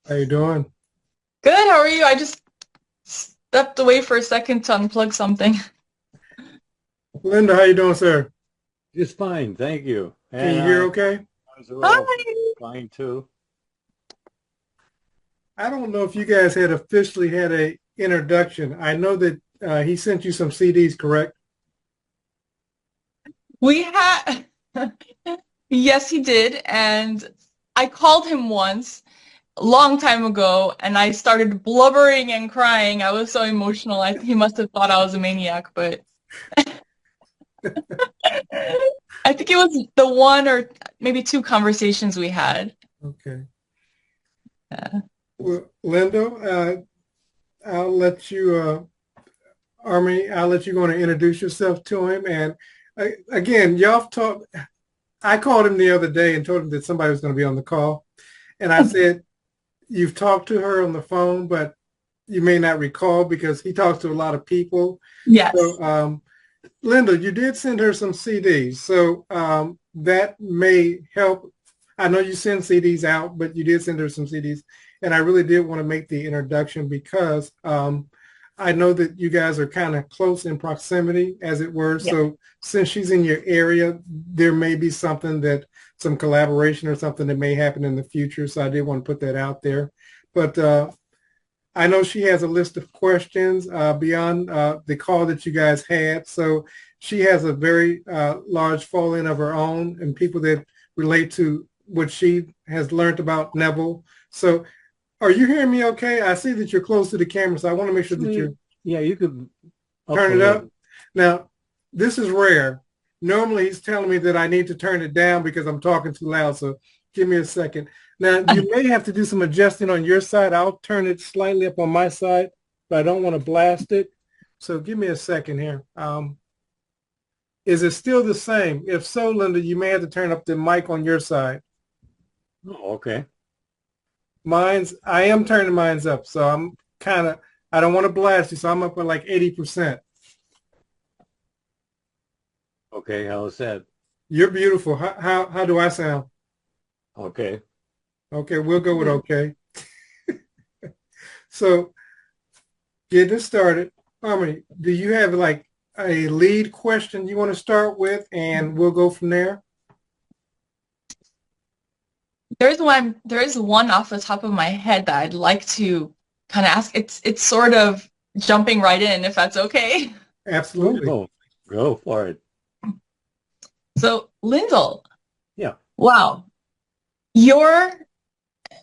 How you doing? Good, how are you? I just stepped away for a second to unplug something. Linda, how you doing, sir? Just fine, thank you. Can And you hear okay? ours are all Hi. fine too. I don't know if you guys had officially had a introduction. I know that he sent you some CDs, correct? We had, yes, he did. And I called him once a long time ago and I started blubbering and crying. I was so emotional. He must have thought I was a maniac, but I think it was the one or maybe two conversations we had. Okay. Yeah. Well, Linda, I'll let you, Armine, I'll let you go and introduce yourself to him. And again, y'all talk. I called him the other day and told him that somebody was going to be on the call. And I said, you've talked to her on the phone, but you may not recall because he talks to a lot of people. Yes. So, Linda, you did send her some CDs, so that may help. I know you send CDs out, but you did send her some CDs, and I really did want to make the introduction because I know that you guys are kind of close in proximity, as it were. Yeah. So since she's in your area, there may be something that some collaboration or something that may happen in the future. So I did want to put that out there, but I know she has a list of questions beyond the call that you guys had. So she has a very large following of her own and people that relate to what she has learned about Neville. So are you hearing me okay? I see that you're close to the camera, so I want to make sure that you're Actually, yeah, you could up turn a it up. little. Now, this is rare. Normally he's telling me that I need to turn it down because I'm talking too loud. So give me a second. Now, you may have to do some adjusting on your side. I'll turn it slightly up on my side, but I don't want to blast it. So give me a second here. Is it still the same? If so, Linda, you may have to turn up the mic on your side. Oh, okay. I am turning mine's up. So I don't want to blast you. So I'm up at like 80%. Okay, how's that? You're beautiful. How do I sound? Okay. Okay, we'll go with Good. okay. So getting started. Harmony, do you have like a lead question you want to start with and we'll go from there? There is one off the top of my head that I'd like to kind of ask. It's sort of jumping right in, if that's okay. Absolutely. Go, go for it. So, Lyndall, Yeah. wow, your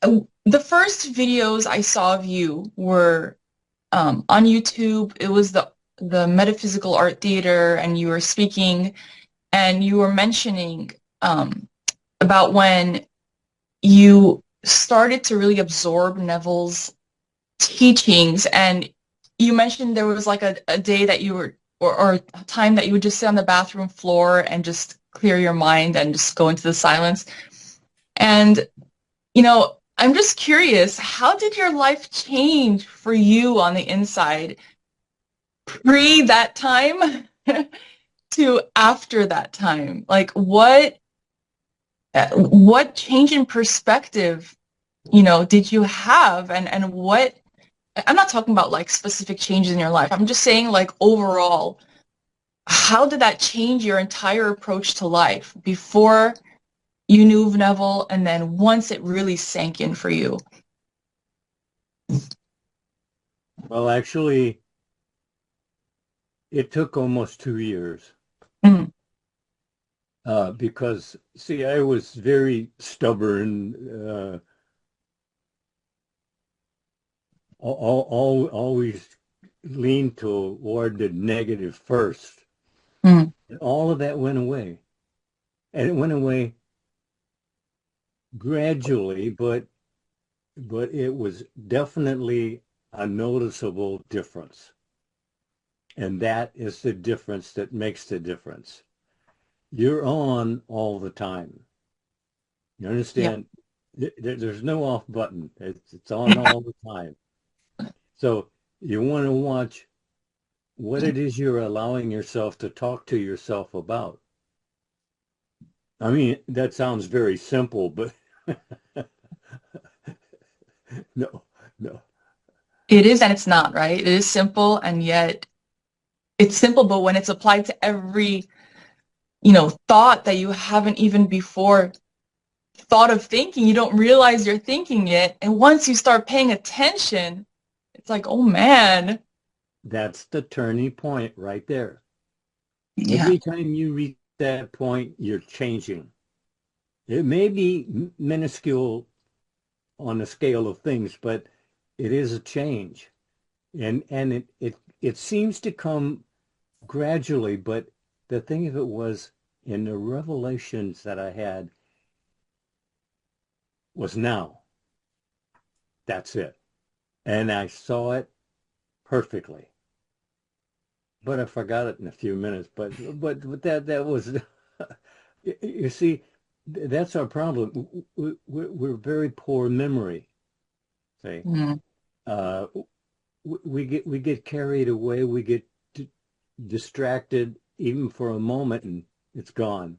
the first videos I saw of you were on YouTube. It was the Metaphysical Art Theater, and you were speaking, and you were mentioning about when you started to really absorb Neville's teachings, and you mentioned there was like a day that you were or a time that you would just sit on the bathroom floor and just clear your mind and just go into the silence. And I'm just curious, how did your life change for you on the inside pre that time to after that time? Like what change in perspective, did you have, and what I'm not talking about like specific changes in your life. I'm just saying like overall, how did that change your entire approach to life before you knew Neville and then once it really sank in for you? Well, actually, it took almost 2 years Mm, because, see, I was very stubborn, always leaned toward the negative first. mm, And all of that went away. And it went away gradually, but it was definitely a noticeable difference. And that is the difference that makes the difference. You're on all the time. You yeah. understand? There's no off button. It's on all the time. So you want to watch what it is you're allowing yourself to talk to yourself about. I mean, that sounds very simple, but no, no. It is and it's not, right? It is simple, and yet it's simple, but when it's applied to every, thought that you haven't even before thought of thinking, you don't realize you're thinking it. And once you start paying attention, it's like, oh man. That's the turning point right there. Yeah. Every time you reach that point, you're changing. It may be minuscule on the scale of things, but it is a change. And it seems to come gradually, but the thing of it was in the revelations that I had was now. That's it. And I saw it perfectly. But I forgot it in a few minutes. But that was you see, that's our problem. We're very poor memory. See, Mm. uh, we get carried away. We get distracted even for a moment, and it's gone.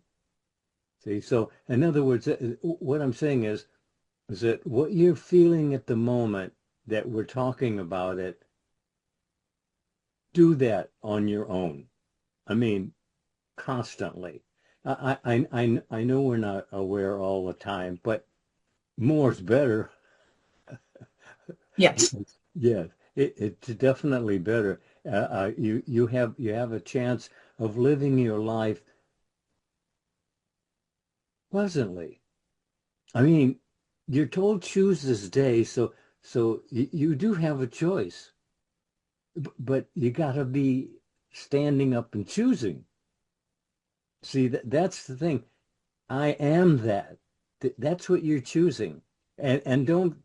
See, so in other words, what I'm saying is that what you're feeling at the moment that we're talking about it, do that on your own. I mean, constantly. I know we're not aware all the time, but more's better. Yes. Yeah, it's definitely better. You have a chance of living your life pleasantly. I mean, you're told choose this day, so you do have a choice, but you got to be standing up and choosing. See, that's the thing. I am that. That's what you're choosing, and don't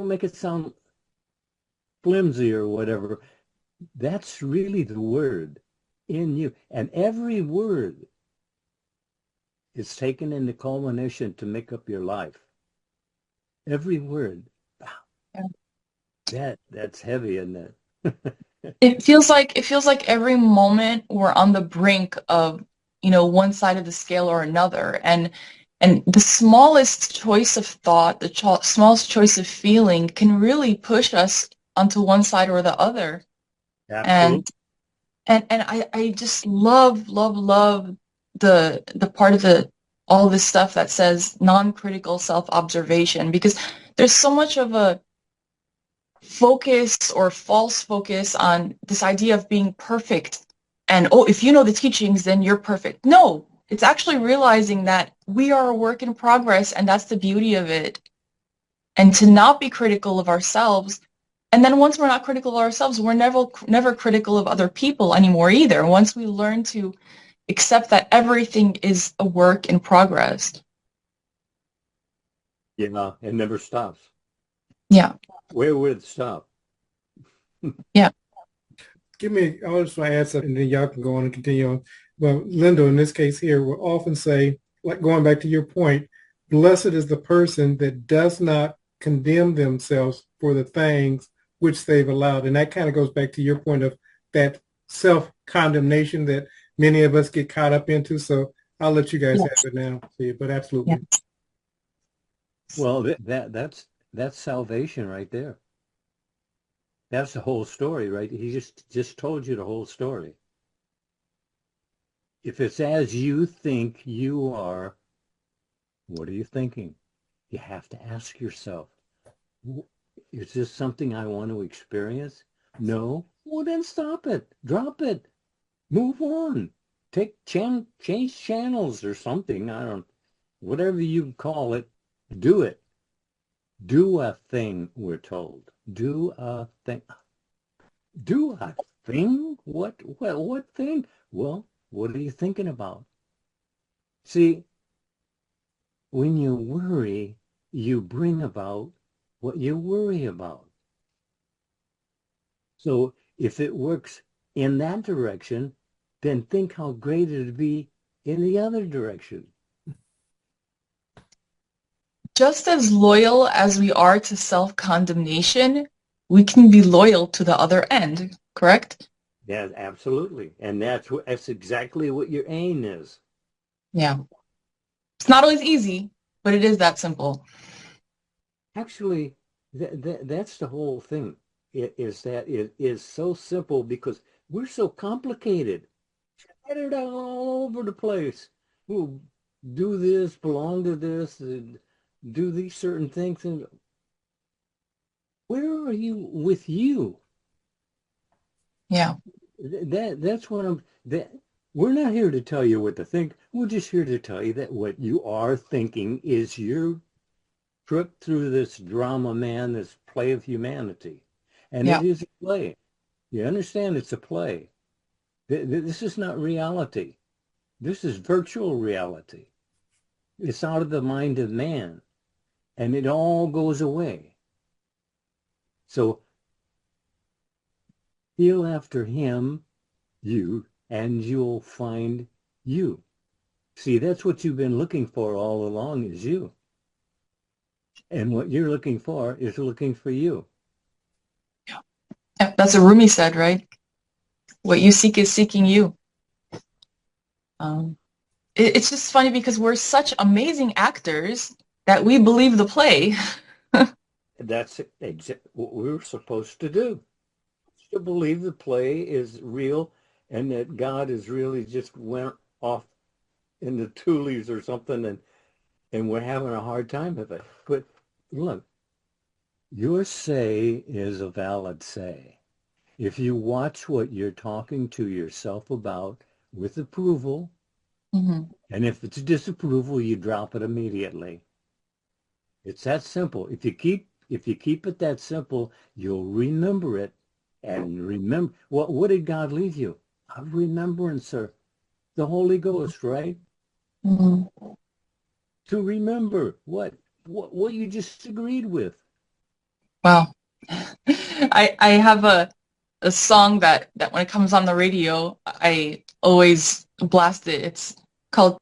make it sound flimsy or whatever. That's really the word in you, and every word is taken in the culmination to make up your life. Every word. That's heavy, isn't it? It feels like every moment we're on the brink of, one side of the scale or another. And the smallest choice of thought, the smallest choice of feeling can really push us onto one side or the other. And Absolutely. and I just love the part of the all this stuff that says non-critical self-observation, because there's so much of a focus or false focus on this idea of being perfect. And, oh, if you know the teachings, then you're perfect. No, it's actually realizing that we are a work in progress, and that's the beauty of it. And to not be critical of ourselves. And then once we're not critical of ourselves, we're never critical of other people anymore either. Once we learn to accept that everything is a work in progress. Yeah, it never stops. Yeah. Where would it stop? Yeah. I'll just add something, and then y'all can go on and continue on. Well, Linda, in this case here, will often say, like going back to your point, blessed is the person that does not condemn themselves for the things which they've allowed. And that kind of goes back to your point of that self-condemnation that many of us get caught up into. So I'll let you guys have Yes. it now. See, but Yeah. absolutely. Well, that's salvation right there. That's the whole story, right? He just told you the whole story. If it's as you think you are, what are you thinking? You have to ask yourself, is this something I want to experience? No? Well, then stop it. Drop it. Move on. Change channels or something. I don't, whatever you call it, do it. Do a thing, we're told. Do a thing. Do a thing? What thing? Well, what are you thinking about? See, when you worry, you bring about what you worry about. So if it works in that direction, then think how great it'd be in the other direction. Just as loyal as we are to self-condemnation, we can be loyal to the other end, correct? Yeah, absolutely. And that's exactly what your aim is. Yeah. It's not always easy, but it is that simple. Actually, that's the whole thing. It is that it is so simple because we're so complicated. Scattered all over the place. We'll do this, belong to this, and do these certain things. And where are you with you? Yeah. That's what we're not here to tell you what to think. We're just here to tell you that what you are thinking is your trip through this drama, man, this play of humanity. And Yeah. it is a play. You understand it's a play. This is not reality. This is virtual reality. It's out of the mind of man, and it all goes away. So feel after him, you, and you'll find you. See, that's what you've been looking for all along is you. And what you're looking for is looking for you. Yeah. That's what Rumi said, right? What you seek is seeking you. It's just funny because we're such amazing actors that we believe the play. That's what we're supposed to do. To believe the play is real and that God is really just went off in the Tulies or something and we're having a hard time with it. But look, your say is a valid say. If you watch what you're talking to yourself about with approval, Mm-hmm. and if it's disapproval, you drop it immediately. It's that simple. If you keep it that simple, you'll remember it. And remember, what did God leave you? A remembrance, sir. The Holy Ghost, right? Mm-hmm. To remember what you just agreed with. Wow. I have a song that when it comes on the radio, I always blast it. It's called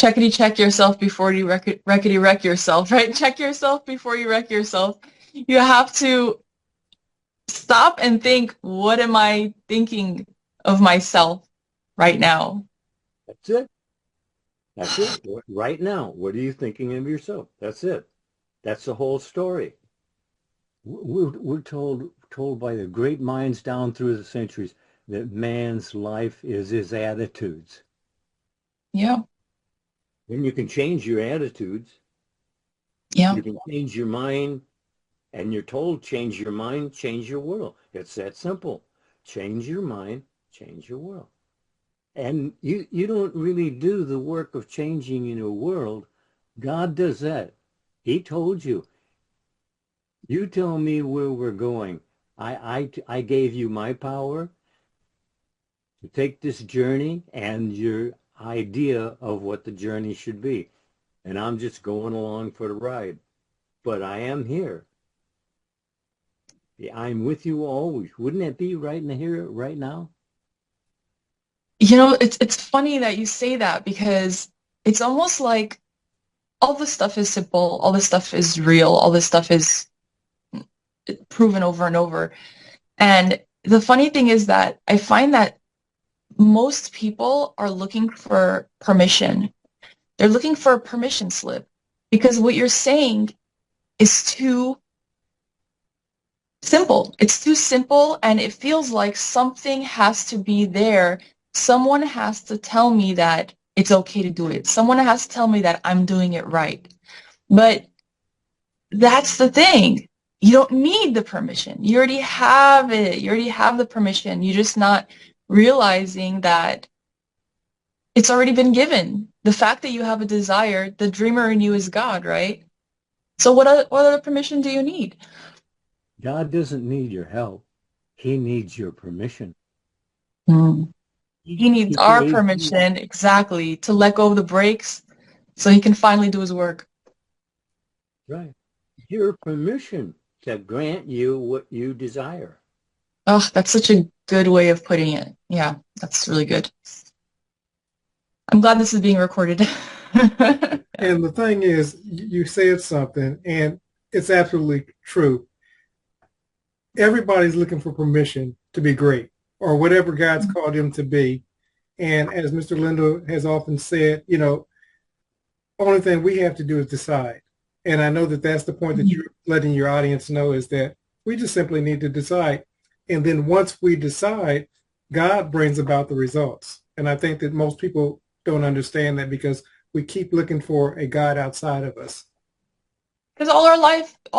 Checkity Check Yourself Before You Wreckity Wreck Yourself, right? Check yourself before you wreck yourself. You have to stop and think, what am I thinking of myself right now? That's it. That's it. Right now, what are you thinking of yourself? That's it. That's the whole story. We're told by the great minds down through the centuries that man's life is his attitudes. Yeah. When you can change your attitudes, Yeah. you can change your mind, and you're told change your mind, change your world. It's that simple. Change your mind, change your world. And you don't really do the work of changing in your world. God does that. He told you. You tell me where we're going. I gave you my power to take this journey and your idea of what the journey should be. And I'm just going along for the ride. But I am here. I'm with you always. Wouldn't it be right in here, right now? You know, it's funny that you say that because it's almost like all this stuff is simple, all this stuff is real, all this stuff is proven over and over. And the funny thing is that I find that most people are looking for permission. They're looking for a permission slip because what you're saying is too simple. It's too simple and it feels like something has to be there. Someone has to tell me that it's okay to do it. Someone has to tell me that I'm doing it right. But that's the thing. You don't need the permission. You already have it. You already have the permission. You're just not realizing that it's already been given. The fact that you have a desire, the dreamer in you is God, right? So what other permission do you need? God doesn't need your help. He needs your permission. Hmm. He needs He our created you. permission, exactly, to let go of the brakes so he can finally do his work. Right. Your permission to grant you what you desire. Oh, that's such a good way of putting it. Yeah, that's really good. I'm glad this is being recorded. Yeah. And the thing is, you said something, and it's absolutely true. Everybody's looking for permission to be great or whatever God's called him to be. And as Mr. Lindo has often said, only thing we have to do is decide. And I know that that's the point that you're letting your audience know, is that we just simply need to decide. And then once we decide, God brings about the results. And I think that most people don't understand that, because we keep looking for a God outside of us. Because all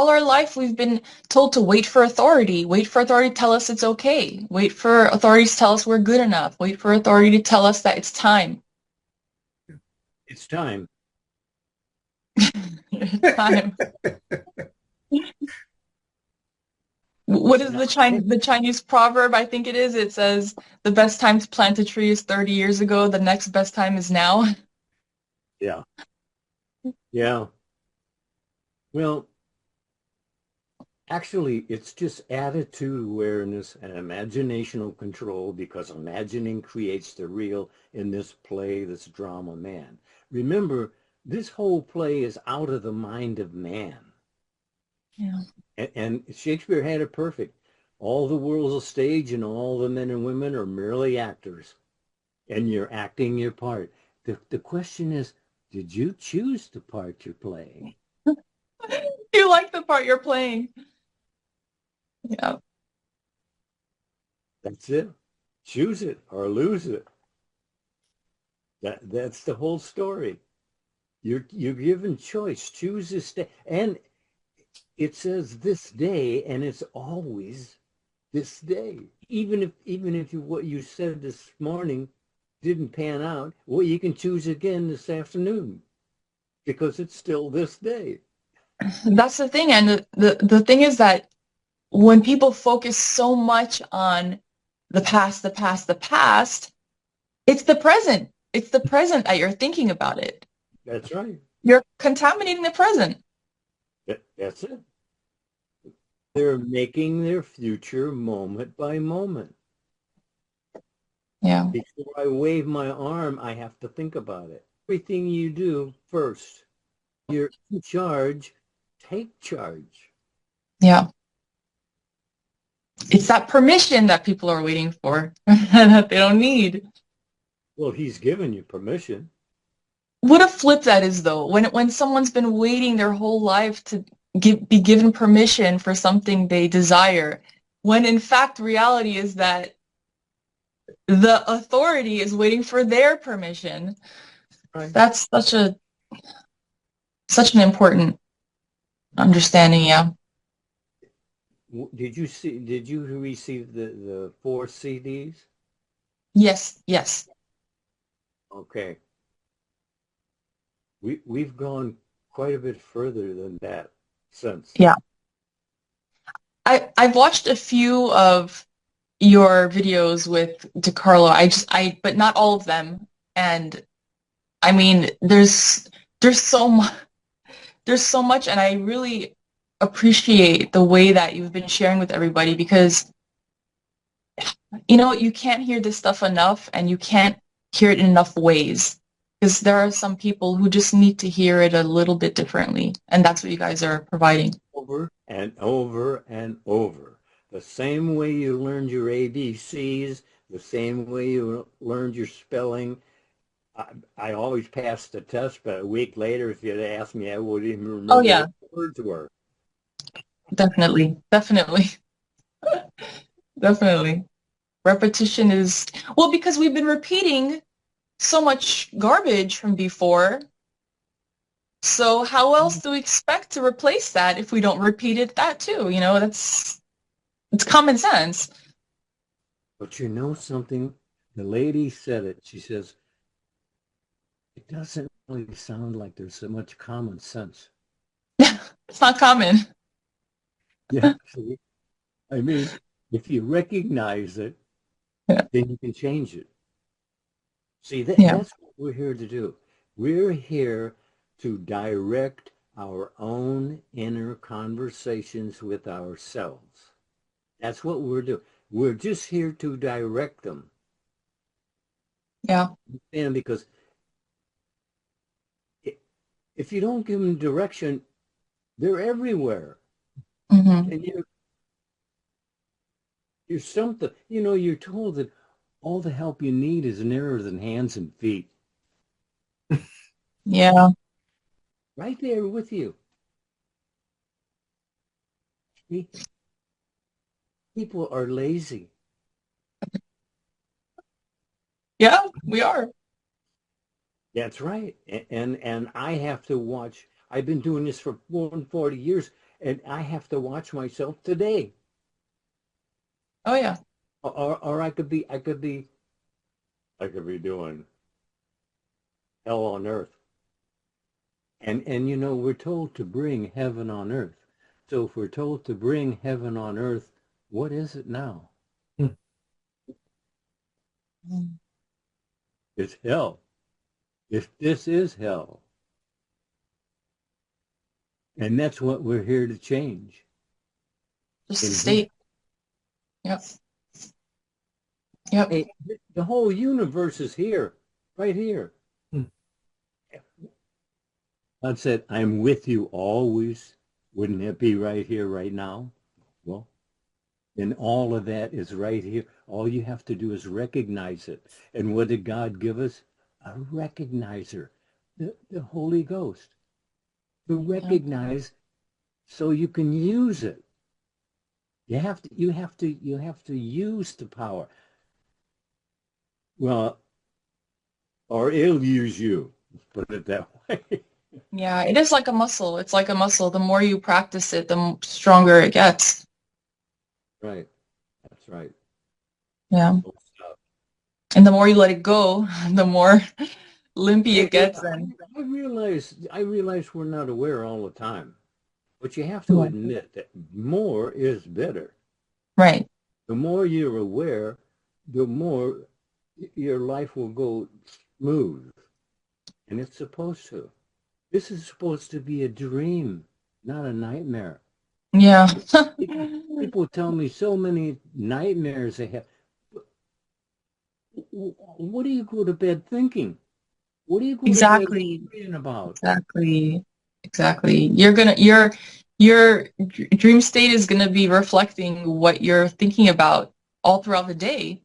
our life, we've been told to wait for authority to tell us it's okay, wait for authority to tell us we're good enough, wait for authority to tell us that it's time. It's time. It's time. What is the Chinese proverb? I think it is. It says the best time to plant a tree is 30 years ago. The next best time is now. Yeah. Yeah. Well, actually, it's just attitude awareness and imaginational control, because imagining creates the real in this play, this drama, man. Remember, this whole play is out of the mind of man. Yeah. And Shakespeare had it perfect. All the world's a stage, and all the men and women are merely actors. And you're acting your part. The question is, did you choose the part you're playing? You like the part you're playing. Yeah. That's it. Choose it or lose it. That's the whole story. You're given choice. Choose this day. And it says this day, and it's always this day. Even if what you said this morning didn't pan out, well, you can choose again this afternoon, because it's still this day. That's the thing. And the thing is that when people focus so much on the past, it's the present. It's the present that you're thinking about it. That's right. You're contaminating the present. That's it. They're making their future moment by moment. Yeah. Before I wave my arm, I have to think about it. Everything you do first. You're in charge. Take charge. Yeah. It's that permission that people are waiting for that they don't need. Well, he's given you permission. What a flip that is, though. When someone's been waiting their whole life to be given permission for something they desire, when in fact reality is that the authority is waiting for their permission. Right. That's such an important understanding. Yeah. Did you receive the 4 CDs? Yes. Yes. Okay. We've gone quite a bit further than that since. Yeah. I've watched a few of your videos with DeCarlo. But not all of them. And I mean, there's so much, and I really appreciate the way that you've been sharing with everybody, because you can't hear this stuff enough, and you can't hear it in enough ways, because there are some people who just need to hear it a little bit differently, and that's what you guys are providing. Over and over and over. The same way you learned your ABCs, the same way you learned your spelling. I always passed the test, but a week later, if you'd asked me, I wouldn't even remember Oh yeah, what the words were. definitely. Definitely. Repetition is, well, because we've been repeating so much garbage from before. So how else do we expect to replace that if we don't repeat that too? It's common sense. But you know something? The lady said it. She says, it doesn't really sound like there's so much common sense. It's not common. Yeah. See? I mean, if you recognize it, Yeah. then you can change it. See, Yeah. that's what we're here to do. We're here to direct our own inner conversations with ourselves. That's what we're doing. We're just here to direct them. Yeah. And because if you don't give them direction, they're everywhere. Mm-hmm. And you're something, you're told that all the help you need is nearer than hands and feet. Yeah. Right there with you. People are lazy. Yeah, we are. That's right. And I have to watch. I've been doing this for more than 40 years, and I have to watch myself today. Oh yeah. Or I could be doing hell on earth. And you know, we're told to bring heaven on earth. So if we're told to bring heaven on earth, what is it now? Mm. It's hell. If this is hell. And that's what we're here to change. Just the state. Yep. Hey, the whole universe is here, right here. God said, I'm with you always. Wouldn't it be right here, right now? Well, then all of that is right here. All you have to do is recognize it. And what did God give us? A recognizer, the Holy Ghost. To recognize so you can use it. You have to use the power. Well, or it'll use you. Put it that way. Yeah, it is like a muscle. It's like a muscle. The more you practice it, the stronger it gets. Right. That's right. Yeah. And the more you let it go, the more limpy it gets. And I realize we're not aware all the time, but you have to admit that more is better. right. The more you're aware, the more your life will go smooth. And it's supposed to. This is supposed to be a dream, not a nightmare. Yeah. People tell me so many nightmares they have. What do you go to bed thinking? What do you go to bed thinking about? Exactly. Your dream state is gonna be reflecting what you're thinking about all throughout the day.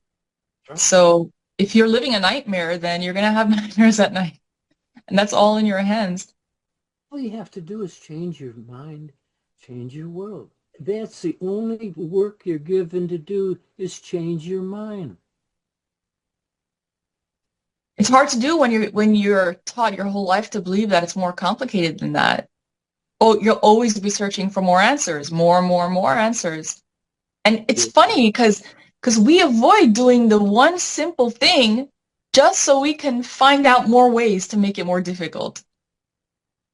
Right. So if you're living a nightmare, then you're gonna have nightmares at night. And that's all in your hands. All you have to do is change your mind, change your world. That's the only work you're given to do is change your mind. It's hard to do when you're taught your whole life to believe that it's more complicated than that. Oh, you'll always be searching for more answers, more answers. And it's funny because we avoid doing the one simple thing just so we can find out more ways to make it more difficult.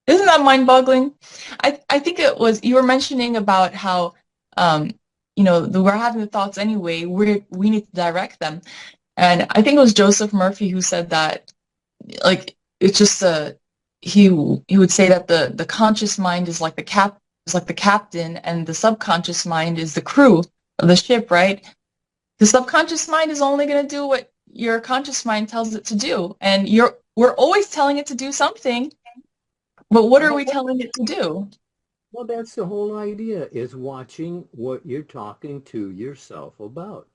Isn't that mind-boggling? I think it was you were mentioning about how we're having the thoughts anyway. We need to direct them. And I think it was Joseph Murphy who said that, like, it's just he would say that the conscious mind is like the captain, and the subconscious mind is the crew of the ship, right? The subconscious mind is only going to do what your conscious mind tells it to do, and we're always telling it to do something, but what are we telling it to do? Well, that's the whole idea, is watching what you're talking to yourself about.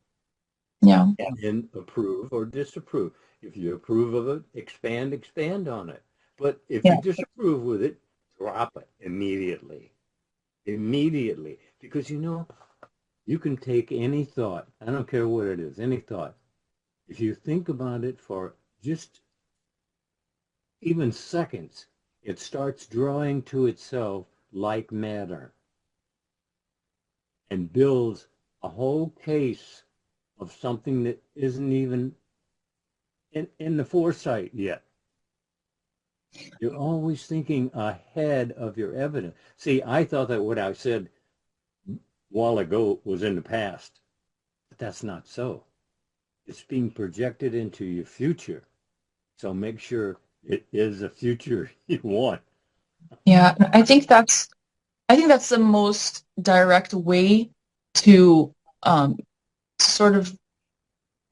Yeah. And approve or disapprove. If you approve of it, expand on it. But if you disapprove with it, drop it immediately. Immediately. Because you can take any thought, I don't care what it is, any thought. If you think about it for just even seconds, it starts drawing to itself like matter and builds a whole case of something that isn't even in the foresight yet. You're always thinking ahead of your evidence. See, I thought that what I said a while ago was in the past, but that's not so. It's being projected into your future. So make sure it is a future you want. Yeah, I think that's the most direct way to sort of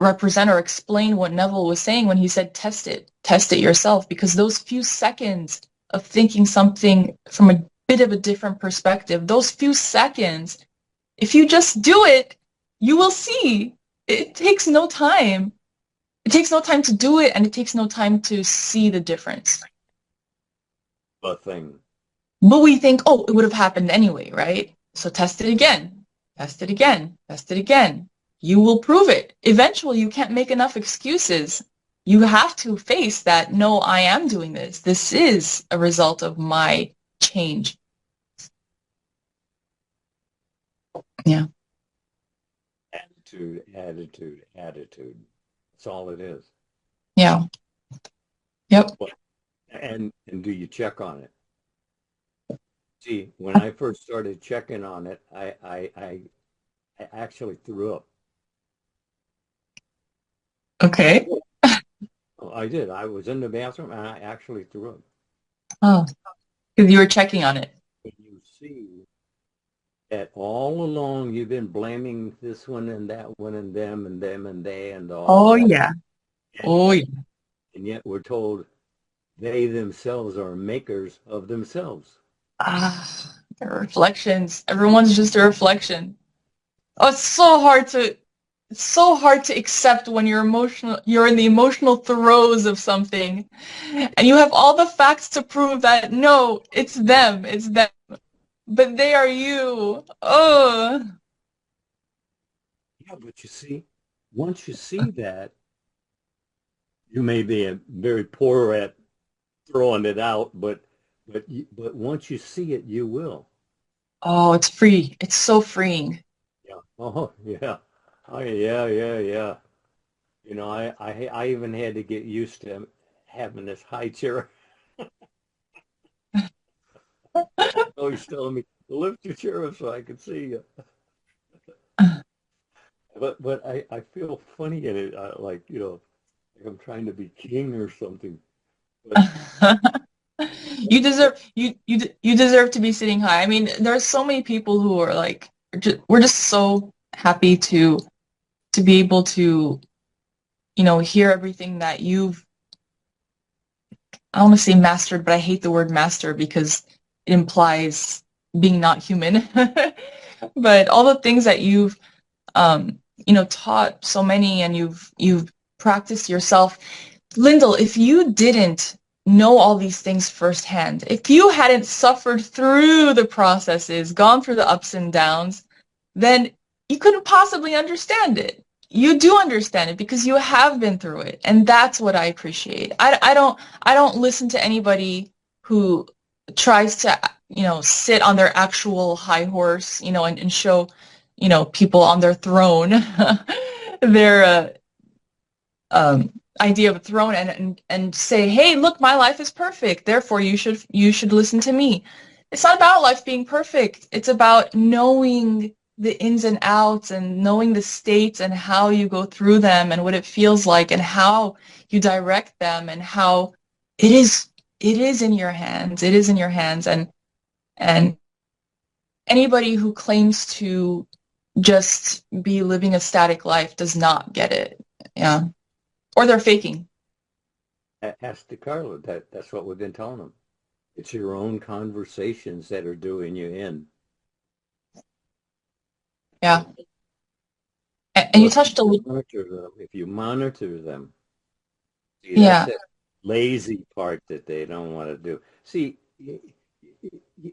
represent or explain what Neville was saying when he said test it yourself, because those few seconds of thinking something from a bit of a different perspective, those few seconds, if you just do it, you will see. It takes no time. It takes no time to do it, and it takes no time to see the difference. A thing. But we think, oh, it would have happened anyway, right? So test it again, test it again, test it again. You will prove it. Eventually, you can't make enough excuses. You have to face that, no, I am doing this. This is a result of my change. Yeah. Attitude, attitude, attitude. That's all it is. Yeah. Yep. And do you check on it? See, when I first started checking on it, I actually threw up. Okay. Oh, I did. I was in the bathroom and I actually threw up. Oh, because you were checking on it. When you see that all along you've been blaming this one and that one and them and them and they and all Oh, that, yeah. and, Oh, and, yeah. and yet we're told they themselves are makers of themselves. Ah, the reflections. Everyone's just a reflection. Oh, it's so hard to accept when you're in the emotional throes of something, and you have all the facts to prove that no, it's them, but they are you. Oh, Yeah, but you see, once you see that, you may be very poor at throwing it out, but once you see it, you will. oh, it's free. It's so freeing. Yeah. Oh, yeah. Oh, yeah, yeah, yeah. You know, I even had to get used to having this high chair. Always telling me lift your chair up so I can see you. But I feel funny in it, like like I'm trying to be king or something. But You deserve to be sitting high. I mean, there's so many people who are like, we're just so happy to be able to, hear everything that you've, I want to say mastered, but I hate the word master because it implies being not human. But all the things that you've, taught so many, and you've practiced yourself. Lindell, if you didn't know all these things firsthand, if you hadn't suffered through the processes, gone through the ups and downs, then you couldn't possibly understand it. You do understand it because you have been through it, and that's what I appreciate. I don't listen to anybody who tries to sit on their actual high horse, and show people on their throne their idea of a throne, and say, hey, look, my life is perfect, therefore you should listen to me. It's not about life being perfect. It's about knowing the ins and outs, and knowing the states and how you go through them, and what it feels like, and how you direct them, and how it is in your hands. It is in your hands. And anybody who claims to just be living a static life does not get it. Yeah. Or they're faking. ask DeCarlo, that's what we've been telling them. It's your own conversations that are doing you in. Yeah. And So you touched a little. if you monitor them, see, that's Yeah. that lazy part that they don't want to do. See,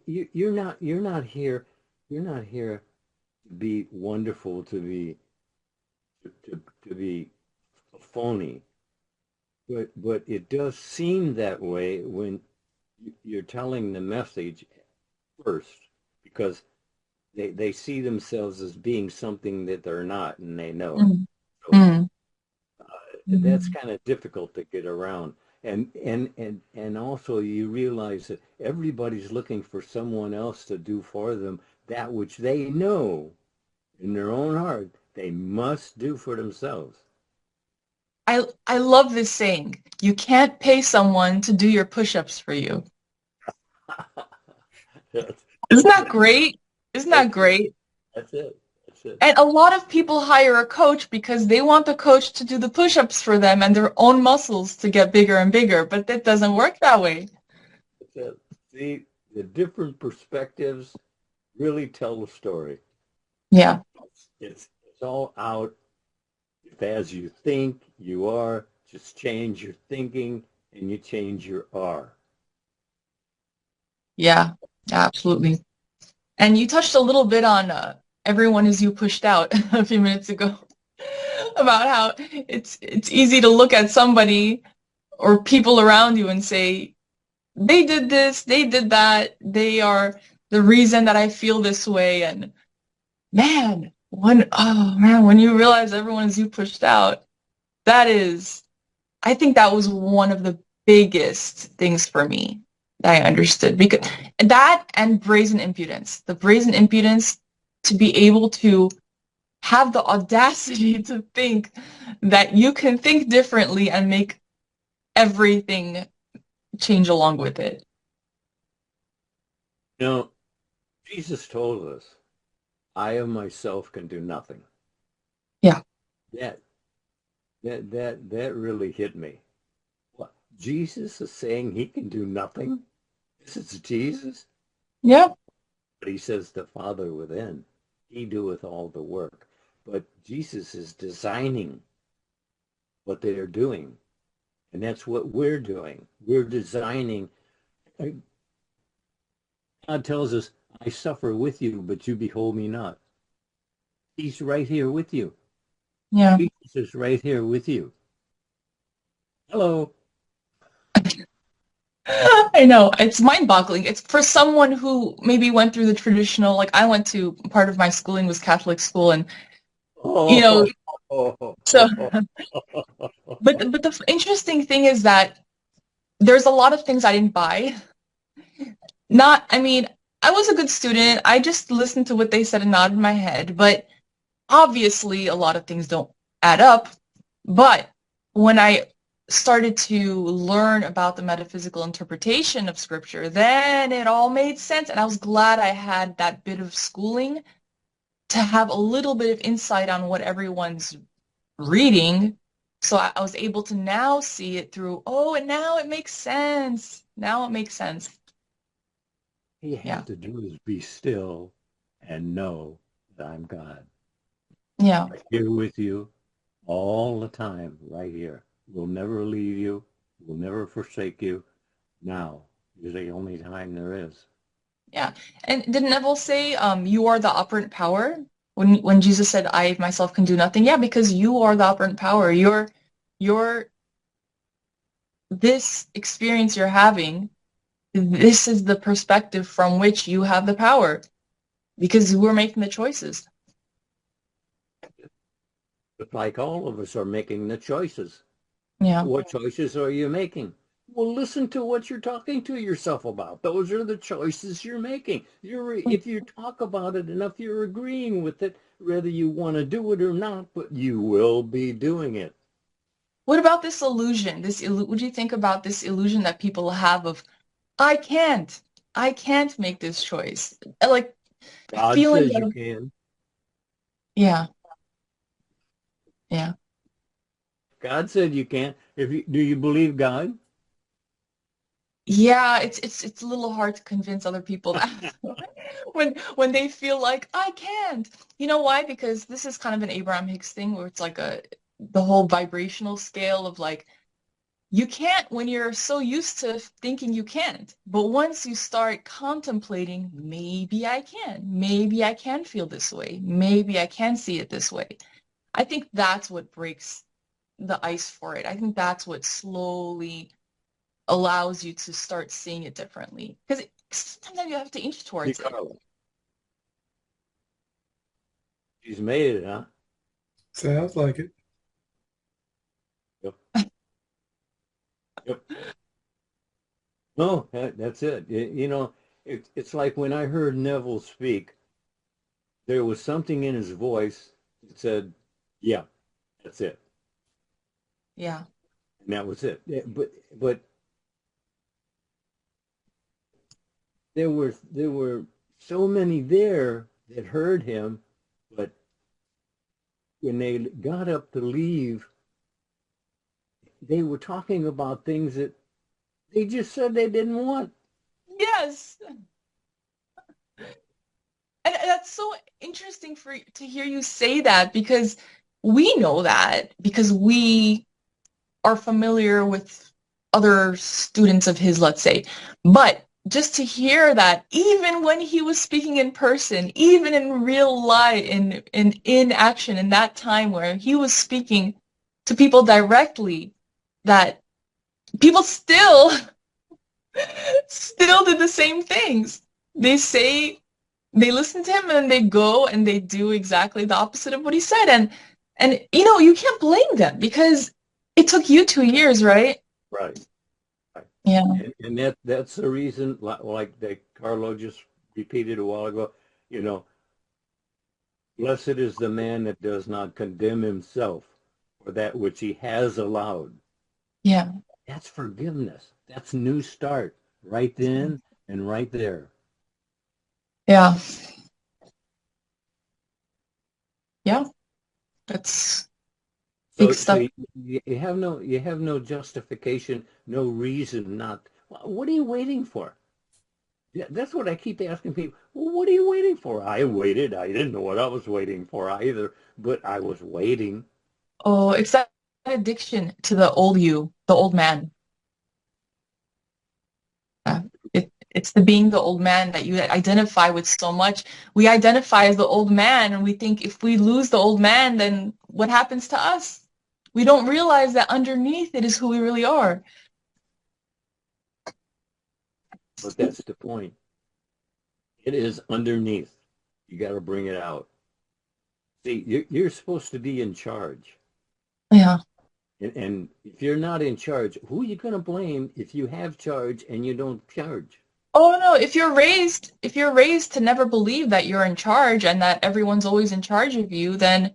you're not here to be wonderful, to be phony. But it does seem that way when you're telling the message first, because they see themselves as being something that they're not, and they know it. Mm. So Mm. that's Mm. kind of difficult to get around. And also you realize that everybody's looking for someone else to do for them that which they know in their own heart they must do for themselves. I love this saying. You can't pay someone to do your push-ups for you. that's, Isn't that great? Isn't that's that great? that's it. That's it. And a lot of people hire a coach because they want the coach to do the push-ups for them and their own muscles to get bigger and bigger, but that doesn't work that way. That's it. See, the different perspectives really tell the story. Yeah. It's all out. If as you think you are, just change your thinking and you change your are. Yeah. Absolutely. And you touched a little bit on everyone is you pushed out a few minutes ago about how it's easy to look at somebody or people around you and say, they did this, they did that, they are the reason that I feel this way. And when you realize everyone is you pushed out, that is, I think that was one of the biggest things for me that I understood, because that and the brazen impudence to be able to have the audacity to think that you can think differently and make everything change along with it. You know, Jesus told us, I of myself can do nothing. Yeah. That really hit me. What? Jesus is saying he can do nothing? This is Jesus? Yeah. But he says the Father within, he doeth all the work. But Jesus is designing what they are doing. And that's what we're doing. We're designing. God tells us, I suffer with you, but you behold me not. He's right here with you. Yeah. Jesus is right here with you. Hello. I know. It's mind-boggling. It's for someone who maybe went through the traditional, like I went to, part of my schooling was Catholic school, and you know, so but the interesting thing is that there's a lot of things I didn't buy. I mean, I was a good student. I just listened to what they said and nodded my head, but obviously a lot of things don't add up. But when I started to learn about the metaphysical interpretation of scripture, then it all made sense. And I was glad I had that bit of schooling to have a little bit of insight on what everyone's reading. So I was able to now see it through, and now it makes sense. Now it makes sense. All you have to do is be still and know that I'm God. Yeah. I'm here with you all the time, right here. We'll never leave you. We'll never forsake you. Now is the only time there is. Yeah. And did Neville say, you are the operant power? When Jesus said, I myself can do nothing? Yeah, because you are the operant power. You're this experience you're having, this is the perspective from which you have the power, because we're making the choices. But like all of us are making the choices. Yeah. What choices are you making? Well, listen to what you're talking to yourself about. Those are the choices you're making. If you talk about it enough, you're agreeing with it, whether you want to do it or not, but you will be doing it. What about this illusion? What do you think about this illusion that people have of, I can't make this choice? Like God feeling says you that, can. yeah. Yeah. God said you can. Do you believe God? Yeah, it's a little hard to convince other people that when they feel like I can't. You know why? Because this is kind of an Abraham Hicks thing where it's like the whole vibrational scale of like you can't when you're so used to thinking you can't. But once you start contemplating, maybe I can. Maybe I can feel this way. Maybe I can see it this way. I think that's what breaks the ice for it. I think that's what slowly allows you to start seeing it differently. Because sometimes you have to inch towards it. DeCarlo. She's made it, huh? Sounds like it. Yep. Yep. No, that's it. It's like when I heard Neville speak, there was something in his voice that said, yeah, that's it. Yeah. And that was it. Yeah, but there were so many there that heard him, but when they got up to leave, they were talking about things that they just said they didn't want. Yes. And that's so interesting to hear you say that, because we know that because we are familiar with other students of his, let's say. But just to hear that, even when he was speaking in person, even in real life, in action, in that time where he was speaking to people directly, that people still did the same things. They say they listen to him and they go and they do exactly the opposite of what he said. And you know, you can't blame them because it took you 2 years, right? Right. Yeah. And that's the reason, like that Carlo just repeated a while ago, you know, blessed is the man that does not condemn himself for that which he has allowed. Yeah. That's forgiveness. That's new start right then and right there. Yeah. Yeah. That's big So stuff. you have no justification, no reason not. What are you waiting for? Yeah, that's what I keep asking people. Well, what are you waiting for? I waited. I didn't know what I was waiting for either, but I was waiting. Oh, it's that addiction to the old you, the old man. It's the being the old man that you identify with so much. We identify as the old man and we think if we lose the old man, then what happens to us? We don't realize that underneath it is who we really are. But that's the point. It is underneath. You got to bring it out. See, you're supposed to be in charge. Yeah. And if you're not in charge, who are you going to blame if you have charge and you don't charge? Oh no, if you're raised to never believe that you're in charge and that everyone's always in charge of you, then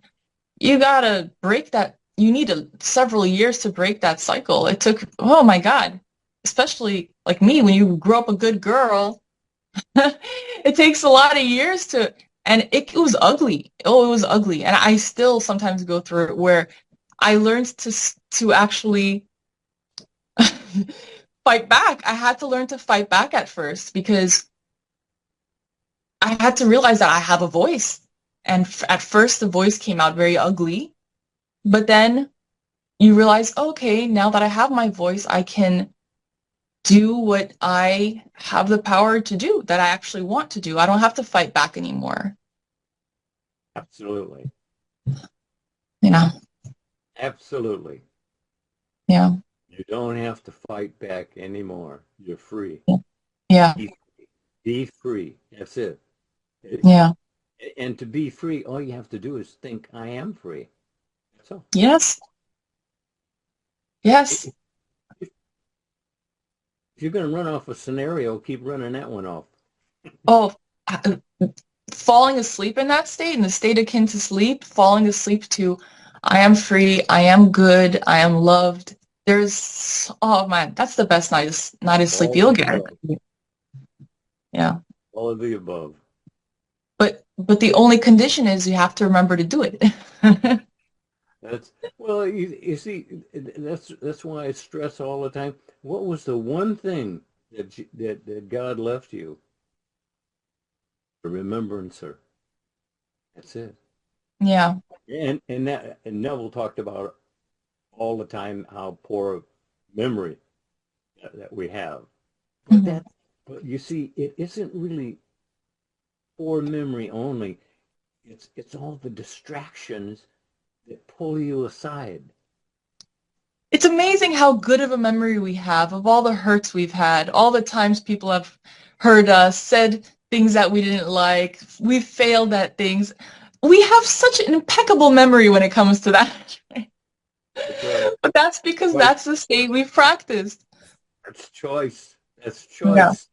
you gotta break that. You need several years to break that cycle. It took, oh my God, especially like me, when you grow up a good girl, it takes a lot of years to, and it was ugly. Oh, it was ugly. And I still sometimes go through it where I learned to actually fight back. I had to learn to fight back at first because I had to realize that I have a voice. And at first, the voice came out very ugly. But then you realize, okay, now that I have my voice, I can do what I have the power to do, that I actually want to do. I don't have to fight back anymore. Absolutely. You know? Absolutely. Yeah. You don't have to fight back anymore. You're free. Yeah. Be free. Be free. That's it. Yeah. And to be free, all you have to do is think, I am free. That's all. Yes. Yes. If you're going to run off a scenario, keep running that one off. Oh, falling asleep in the state akin to sleep, falling asleep to, I am free, I am good, I am loved. Oh man, that's the best night of sleep All you'll of the get. above. Yeah. All of the above. But the only condition is you have to remember to do it. That's well, you see, that's why I stress all the time. What was the one thing that God left you? A remembrancer. That's it. Yeah. And Neville talked about all the time how poor memory that we have. But Hmm. that, but you see, it isn't really poor memory only. It's all the distractions that pull you aside. It's amazing how good of a memory we have of all the hurts we've had, all the times people have hurt us, said things that we didn't like, we've failed at things. We have such an impeccable memory when it comes to that. That's right. But that's because Choice. that's the state we've practiced. That's choice. That's Yeah. choice.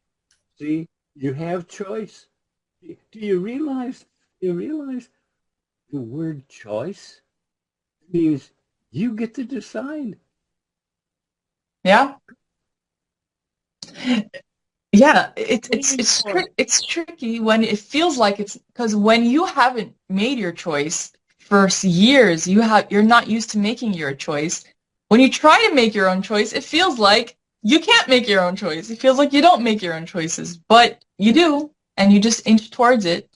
See, you have choice. Do you realize? You realize the word choice means you get to decide. Yeah. Yeah, it's tricky when it feels like it's because when you haven't made your choice for years, you're not used to making your choice. When you try to make your own choice, it feels like you can't make your own choice. It feels like you don't make your own choices, but you do, and you just inch towards it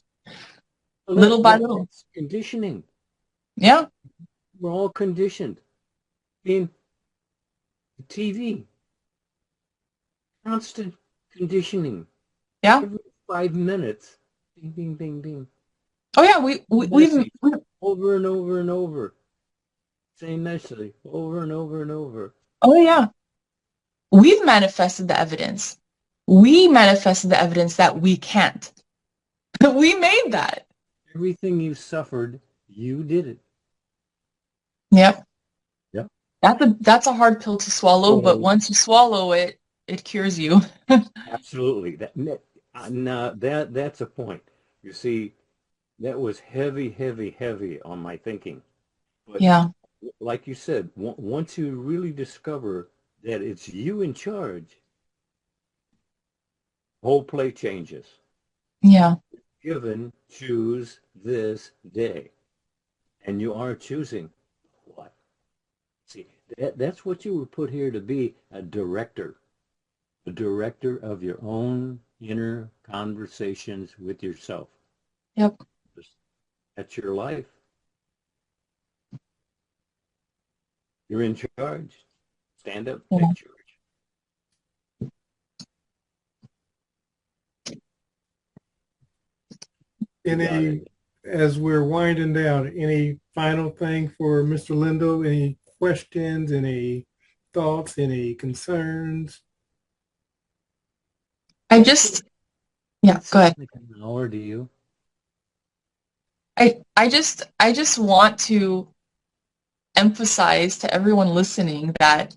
Well, little by little. that's conditioning. Yeah. We're all conditioned. I mean, TV, constant, Conditioning. Yeah. Every 5 minutes, ding, ding, ding, ding. Oh yeah, Message over and over and over. Same message over and over and over. oh yeah. We've manifested the evidence. We manifested the evidence that we can't. We made that. Everything you suffered, you did it. Yep. Yep. That's a hard pill to swallow, but Oh, once you swallow it, it cures you. absolutely. That's a point. You see, that was heavy, heavy, heavy on my thinking. But Yeah. like you said, once you really discover that it's you in charge, whole play changes. Yeah. Given, choose this day. And you are choosing what? See, that's what you were put here to be, a director of your own inner conversations with yourself. Yep. That's your life. You're in charge. Stand up, Yeah. take charge. You got Any, it. as we're winding down, any final thing for Mr. Lindell? Any questions, any thoughts, any concerns? I just, yeah, It go seems ahead. like an hour to you. I just want to emphasize to everyone listening that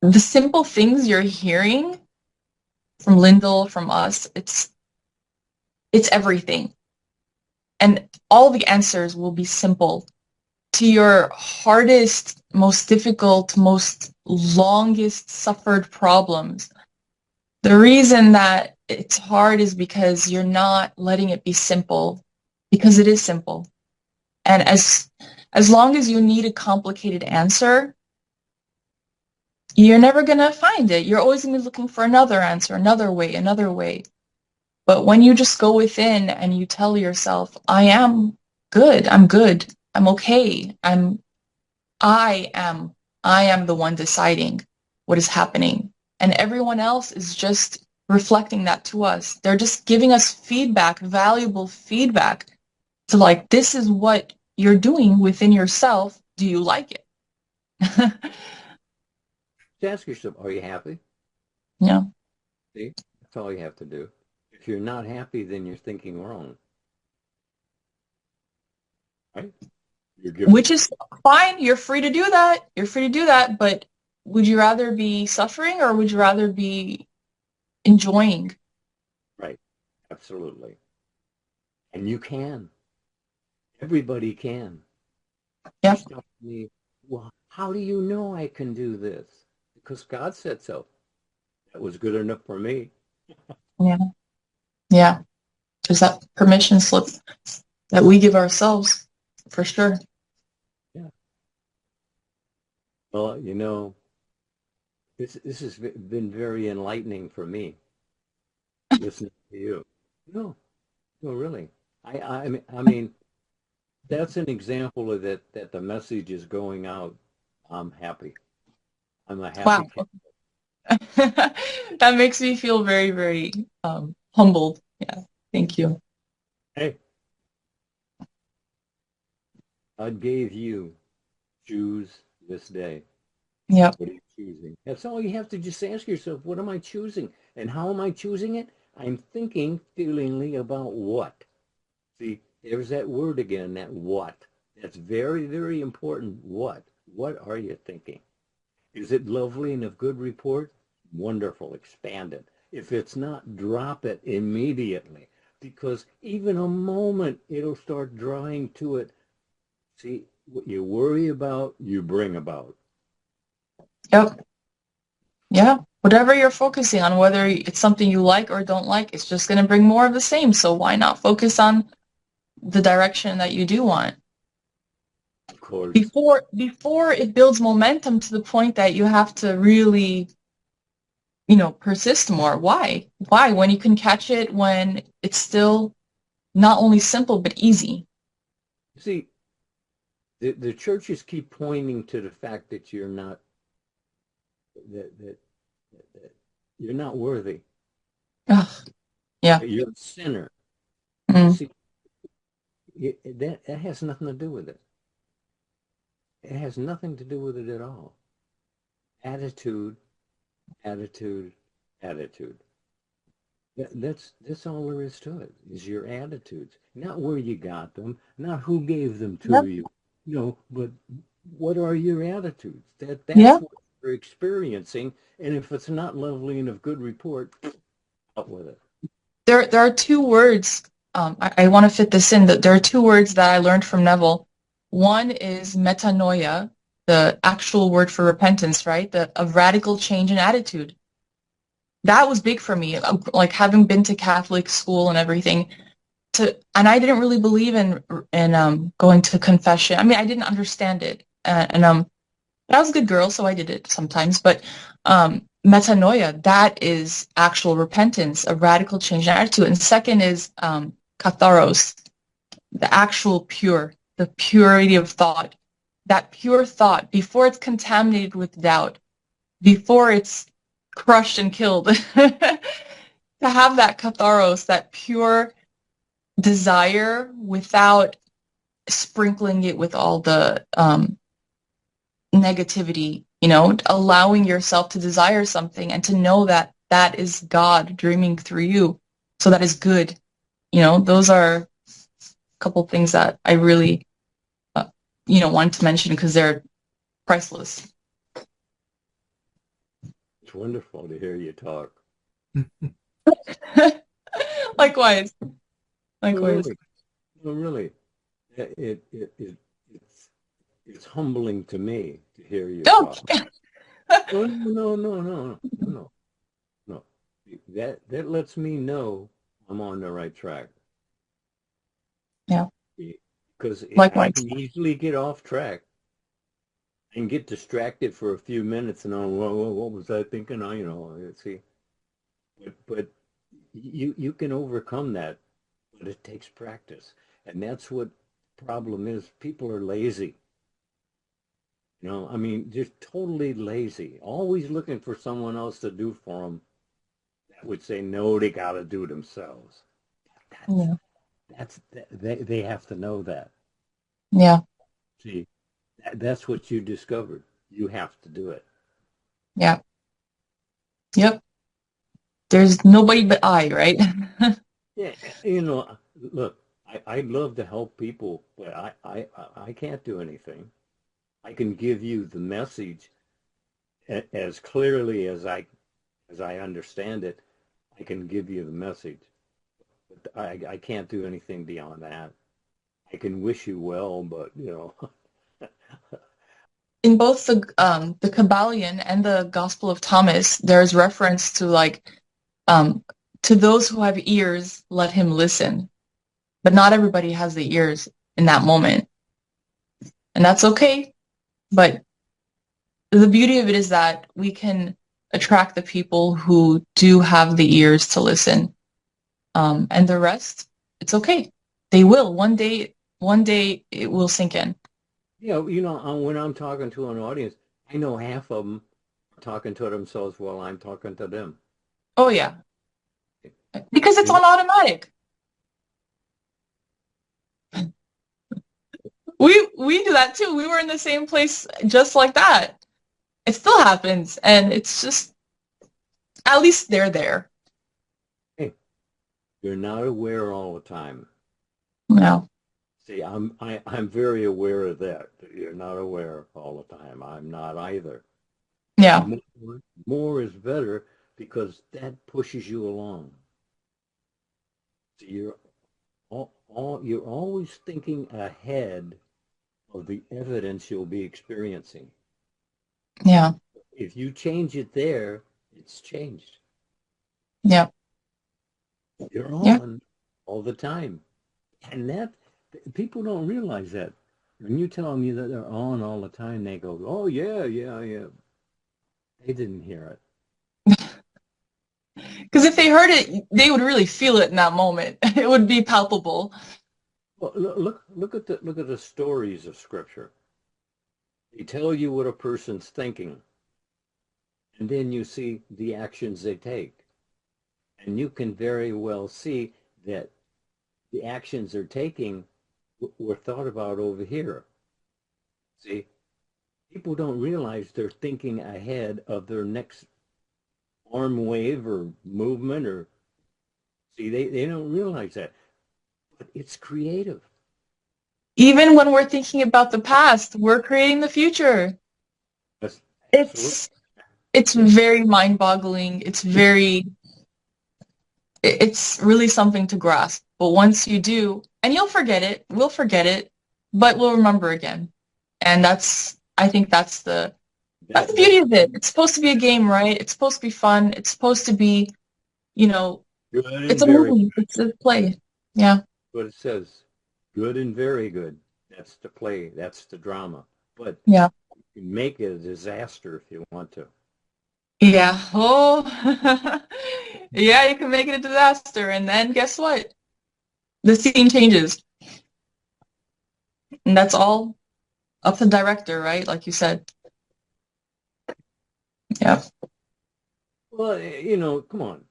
the simple things you're hearing from Lindell, from us, it's everything. And all the answers will be simple. To your hardest, most difficult, most longest suffered problems, the reason that it's hard is because you're not letting it be simple, because it is simple. And as long as you need a complicated answer, you're never going to find it. You're always going to be looking for another answer, another way, another way. But when you just go within and you tell yourself, I am good, I'm okay, I am, I am the one deciding what is happening. And everyone else is just reflecting that to us. They're just giving us feedback, valuable feedback to like, this is what you're doing within yourself. Do you like it? Just ask yourself, are you happy? Yeah. See, that's all you have to do. If you're not happy, then you're thinking wrong. Right? You're giving Which is fine. You're free to do that. You're free to do that. But would you rather be suffering or would you rather be enjoying? right. Absolutely. And you can. Everybody can. Yeah. You're telling me, well, how do you know I can do this? Because God said so. That was good enough for me. Yeah. Yeah. There's that permission slip that we give ourselves for sure. Yeah. Well, this has been very enlightening for me, listening to you. No, no, really. I mean, that's an example of that the message is going out. I'm happy. I'm a happy Wow. cat. That makes me feel very, very humbled. Yeah. Thank you. Hey, God gave you choose this day. Yep. What are you choosing? That's all you have to just ask yourself. What am I choosing? And how am I choosing it? I'm thinking feelingly about what. See, there's that word again, that what. That's very, very important. What? What are you thinking? Is it lovely and of good report? Wonderful. Expand it. If it's not, drop it immediately. Because even a moment, it'll start drawing to it. See, what you worry about, you bring about. Yep. Yeah. Whatever you're focusing on, whether it's something you like or don't like, it's just going to bring more of the same. So why not focus on the direction that you do want? Of course. Before it builds momentum to the point that you have to really, persist more. Why? When you can catch it when it's still not only simple but easy. See, the churches keep pointing to the fact that you're not, that You're not worthy. Ugh, yeah. You're a sinner. Mm. See, that has nothing to do with it. It has nothing to do with it at all. Attitude, attitude, attitude. That's all there is to it, is your attitudes. Not where you got them, not who gave them to Yep. you, but what are your attitudes? That's Yep. what you're experiencing. And if it's not lovely and of good report, out with it. There are two words. I want to fit this in. That there are two words that I learned from Neville. One is metanoia, the actual word for repentance, right? A radical change in attitude. That was big for me. Like having been to Catholic school and everything. And I didn't really believe in going to confession. I mean, I didn't understand it, but I was a good girl, so I did it sometimes. But metanoia, that is actual repentance, a radical change in attitude. And second is katharos, the actual pure, the purity of thought. That pure thought, before it's contaminated with doubt, before it's crushed and killed, to have that katharos, that pure desire without sprinkling it with all the negativity, allowing yourself to desire something and to know that that is God dreaming through you. So that is good. Those are a couple things that I really, wanted to mention because they're priceless. It's wonderful to hear you talk. Likewise. No, Likewise. really, no, really. It's it's humbling to me to hear you Oh, talk. No, no, no, no, no, no, no. That lets me know I'm on the right track. yeah. Because I Likewise. can easily get off track and get distracted for a few minutes and what was I thinking? See, but you can overcome that, but it takes practice, and that's what the problem is. People are lazy. I mean, just totally lazy, always looking for someone else to do for them. That would say no, they got to do themselves. That's Yeah. they have to know that. Yeah. See, that's what you discovered. You have to do it. Yeah. Yep. There's nobody but I, right? Yeah, look, I'd love to help people, but I can't do anything. I can give you the message as clearly as I understand it. I can give you the message, but I can't do anything beyond that. I can wish you well, but In both the Kabbalion and the Gospel of Thomas, there's reference to um to those who have ears, let him listen. But not everybody has the ears in that moment. And that's okay. But the beauty of it is that we can attract the people who do have the ears to listen. And the rest, it's okay. They will. One day it will sink in. when I'm talking to an audience, I know half of them are talking to themselves while I'm talking to them. Oh yeah. Because it's You know, on automatic. We do that too. We were in the same place just like that. It still happens, and it's just at least they're there. hey, you're not aware all the time. No. See, I'm very aware of that. You're not aware all the time. I'm not either. But Yeah. more is better because that pushes you along. So you're always thinking ahead of the evidence you'll be experiencing. Yeah. If you change it there, it's changed. Yeah. You're Yeah. on all the time. And that people don't realize that. When you tell them that they're on all the time, they go, "Oh yeah, yeah, yeah." They didn't hear Because if they heard it, they would really feel it in that moment. It would be palpable. Well, look at the stories of Scripture. They tell you what a person's thinking, and then you see the actions they take. And you can very well see that the actions they're taking were thought about over here. See, people don't realize they're thinking ahead of their next arm wave or movement or see, they don't realize that. But it's creative. Even when we're thinking about the past, we're creating the future. That's It's very mind-boggling. It's really something to grasp. But once you do, and you'll forget it, we'll forget it, but we'll remember again. And I think that's the beauty of it. It's supposed to be a game, right? It's supposed to be fun. It's supposed to be, good and it's a very movie. It's a play. Yeah. what it says. Good and very good. That's the play. That's the drama. But Yeah. you can make it a disaster if you want to. Yeah. Oh, yeah, you can make it a disaster. And then guess what? The scene changes. And that's all up to the director, right? Like you said. Yeah. Well, come on.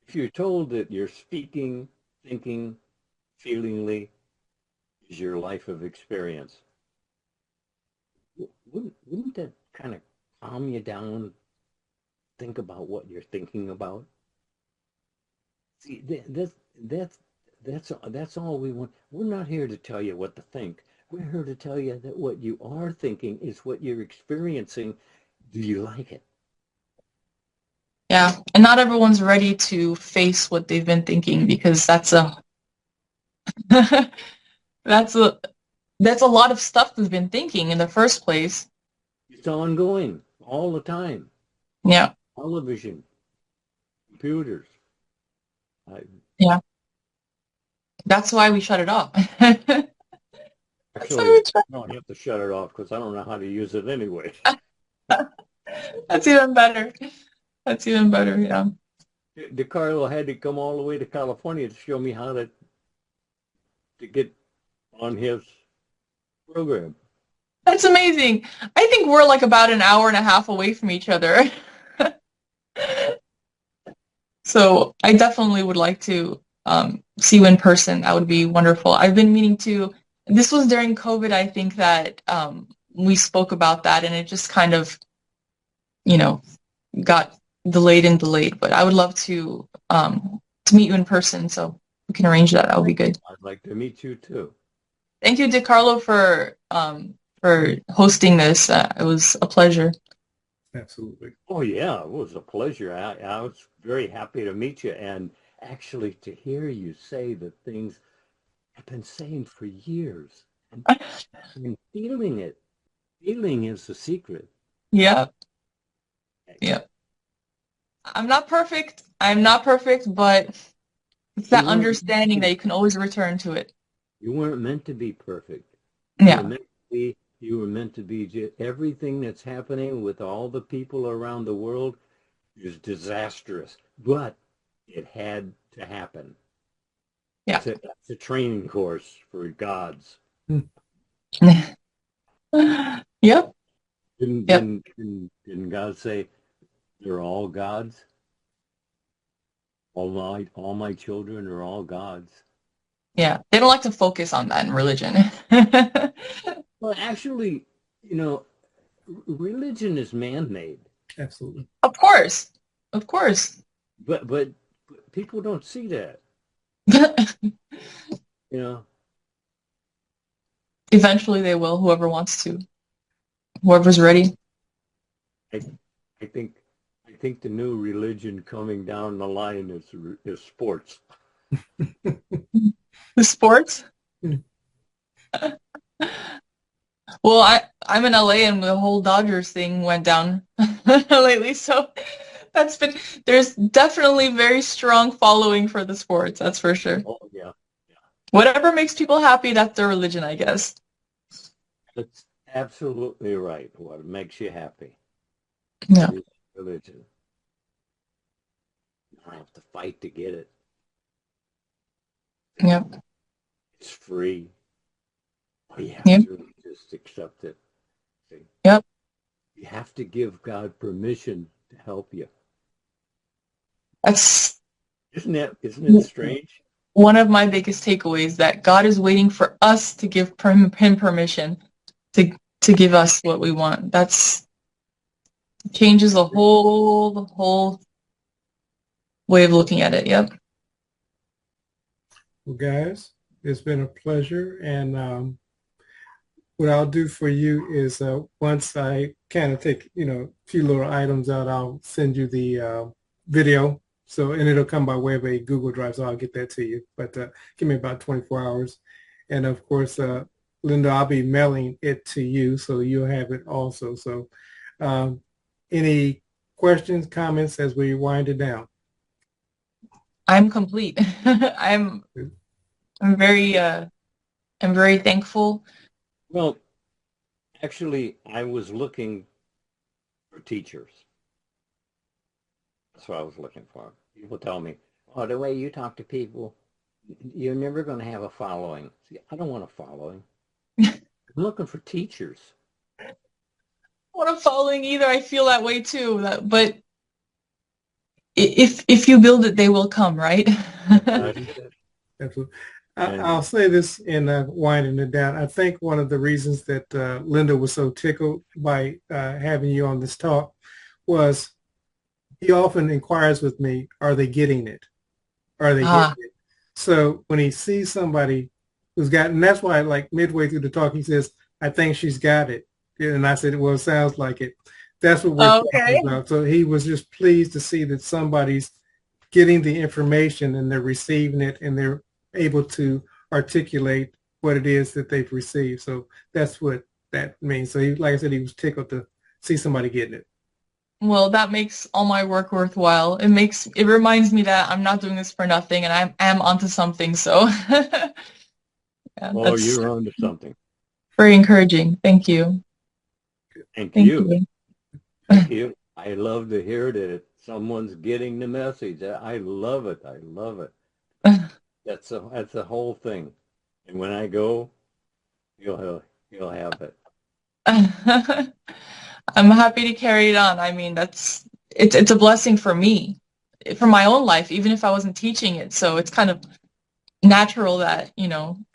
If you're told that you're speaking, thinking, feelingly is your life of experience, wouldn't that kind of calm you down? Think about what you're thinking about. See, that's all we want. We're not here to tell you what to think. We're here to tell you that what you are thinking is what you're experiencing. Do you like it? Yeah. And not everyone's ready to face what they've been thinking because that's a that's a that's a lot of stuff they've been thinking in the first place. It's ongoing all the time. Yeah. Television, computers. I, Yeah. That's why we shut it off. That's why Actually, we shut I don't have to shut it off because I don't know how to use it anyway. That's even better. That's even better, yeah. DeCarlo had to come all the way to California to show me how to get on his program. That's amazing. I think we're like about an hour and a half away from each other. So I definitely would like to see you in person. That would be wonderful. I've been meaning to. This was during COVID, I think that we spoke about that, and it just kind of, got delayed and delayed. But I would love to meet you in person, so we can arrange that. That would be good. I'd like to meet you too. Thank you, DeCarlo, for hosting this. It was a pleasure. Absolutely. Oh yeah, it was a pleasure. I was very happy to meet you and actually to hear you say the things I've been saying for years and feeling it. Feeling is the secret. Yeah, yeah. I'm not perfect. I'm not perfect, but it's You that weren't understanding that you can always return to it. you weren't meant to be perfect. You were Yeah, meant to be you were meant to be everything that's happening with all the people around the world is disastrous, but it had to happen. yeah. It's a training course for gods. Yep, Didn't, yep. didn't, didn't God say they're all gods? All my children are all gods. Yeah. They don't like to focus on that in religion. Well, actually, you know, religion is man-made, Absolutely. Of course. Of course. but people don't see that. You know, Eventually they will, whoever wants to, whoever's ready. I, I think, I think the new religion coming down the line is sports. The sports? Well, I'm in LA and the whole Dodgers thing went down lately, so there's definitely very strong following for the sports, that's for sure. Oh yeah, Whatever makes people happy, that's their religion, I guess. that's absolutely right. What makes you happy Yeah. is religion. You don't have to fight to get it. Yep. It's free. All you have Yep. to do is just accept it. See? Yep. You have to give God permission to help you. That's Isn't it strange? one of my biggest takeaways, that God is waiting for us to give him permission to give us what we want. That's changes the whole way of looking at it. Yep. Well, guys, it's been a pleasure. And what I'll do for you is once I kind of take, a few little items out, I'll send you the video. So, and it'll come by way of a Google Drive, so I'll get that to you. But give me about 24 hours. And of course, Linda, I'll be mailing it to you, so you'll have it also. So any questions, comments as we wind it down? I'm complete. I'm very thankful. Well, actually, I was looking for teachers. That's what I was looking for. People tell me, oh, the way you talk to people, you're never going to have a following. See, I don't want a following. I'm looking for teachers. I don't want a following either. I feel that way too. But if you build it, they will come, right? Absolutely. I'll say this in winding it down. I think one of the reasons that Linda was so tickled by having you on this talk was he often inquires with me, are they getting it? Are they getting it? So when he sees somebody who's got, and that's why like midway through the talk, he says, I think she's got it. And I said, well, it sounds like it. That's what we're talking about. So he was just pleased to see that somebody's getting the information and they're receiving it and they're able to articulate what it is that they've received. So that's what that means. So he, like I said, he was tickled to see somebody getting it. Well, that makes all my work worthwhile. It reminds me that I'm not doing this for nothing and I am onto something. So yeah, oh, you're onto something. Very encouraging. Thank you. Thank you. Thank you. I love to hear that someone's getting the message. I love it. I love it. That's the whole thing. And when I go, you'll have it. I'm happy to carry it on. I mean, it's a blessing for me, for my own life, even if I wasn't teaching it. So it's kind of natural that,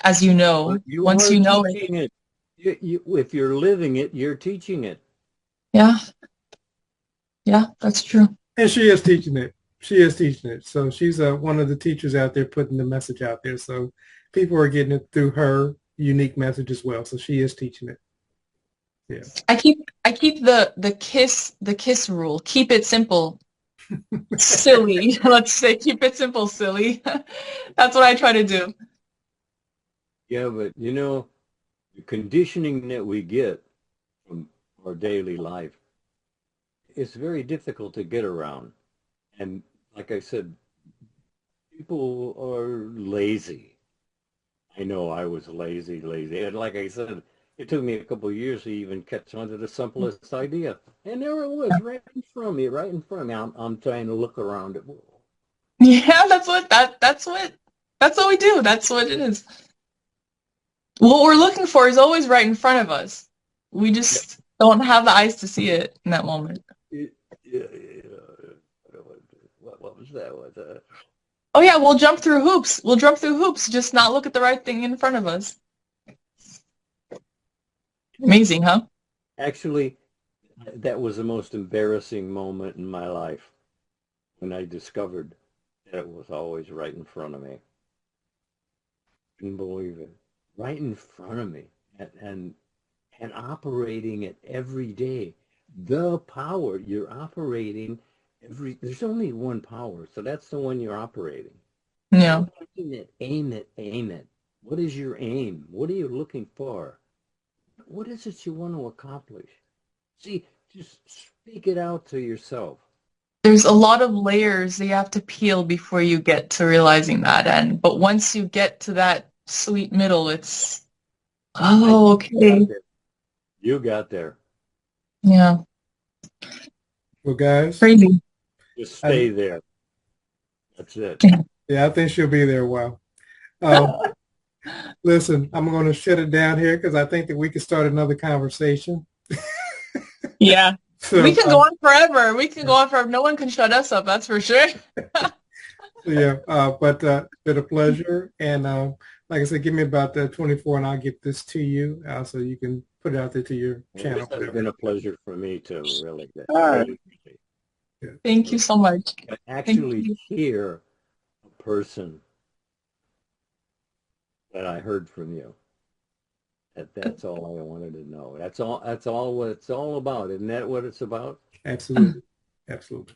as you know, once you know it. If you're living it, you're teaching it. Yeah. Yeah, that's true. And she is teaching it. She is teaching it. So she's one of the teachers out there putting the message out there. So people are getting it through her unique message as well. So she is teaching it. Yeah. I keep the kiss rule. Keep it simple. Silly. Let's say keep it simple, silly. That's what I try to do. Yeah, but the conditioning that we get from our daily life, it's very difficult to get around. And like I said, people are lazy. I know I was lazy. And like I said, it took me a couple of years to even catch on to the simplest idea. And there it was, right in front of me. I'm trying to look around it. Yeah, that's what we do. That's what it is. What we're looking for is always right in front of us. We just don't have the eyes to see it in that moment. What was that? Oh yeah, we'll jump through hoops. Just not look at the right thing in front of us. Amazing, huh? Actually, that was the most embarrassing moment in my life when I discovered that it was always right in front of me. Couldn't believe it. Right in front of me. And operating it every day. The power you're operating there's only one power, so that's the one you're operating. Yeah. Aim it. What is your aim? What are you looking for? What is it you want to accomplish? See, just speak it out to yourself. There's a lot of layers that you have to peel before you get to realizing that. But once you get to that sweet middle, it's, okay. You got there. Yeah. Well, guys. Crazy. Just stay there. That's it. Yeah, I think she'll be there a while. Listen, I'm going to shut it down here because I think that we could start another conversation. Yeah. So, We can go on forever. We can go on forever. No one can shut us up, that's for sure. yeah, but it's been a pleasure. And like I said, give me about 24 and I'll get this to you so you can put it out there to your channel. It's been a pleasure for me too, really. All right. Yeah. Thank you so much. But actually hear a person that I heard from you. That's all I wanted to know. That's all what it's all about. Isn't that what it's about? Absolutely. Absolutely.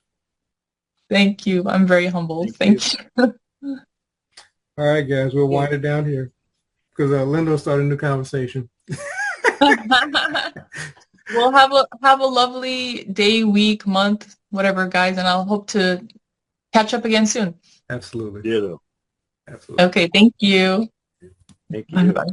Thank you. I'm very humbled. Thank you. All right, guys, we'll wind it down here because Lindell started a new conversation. Well, have a lovely day, week, month, whatever, guys, and I'll hope to catch up again soon. Absolutely. Yeah. Absolutely. Okay, thank you. Thank you. Bye.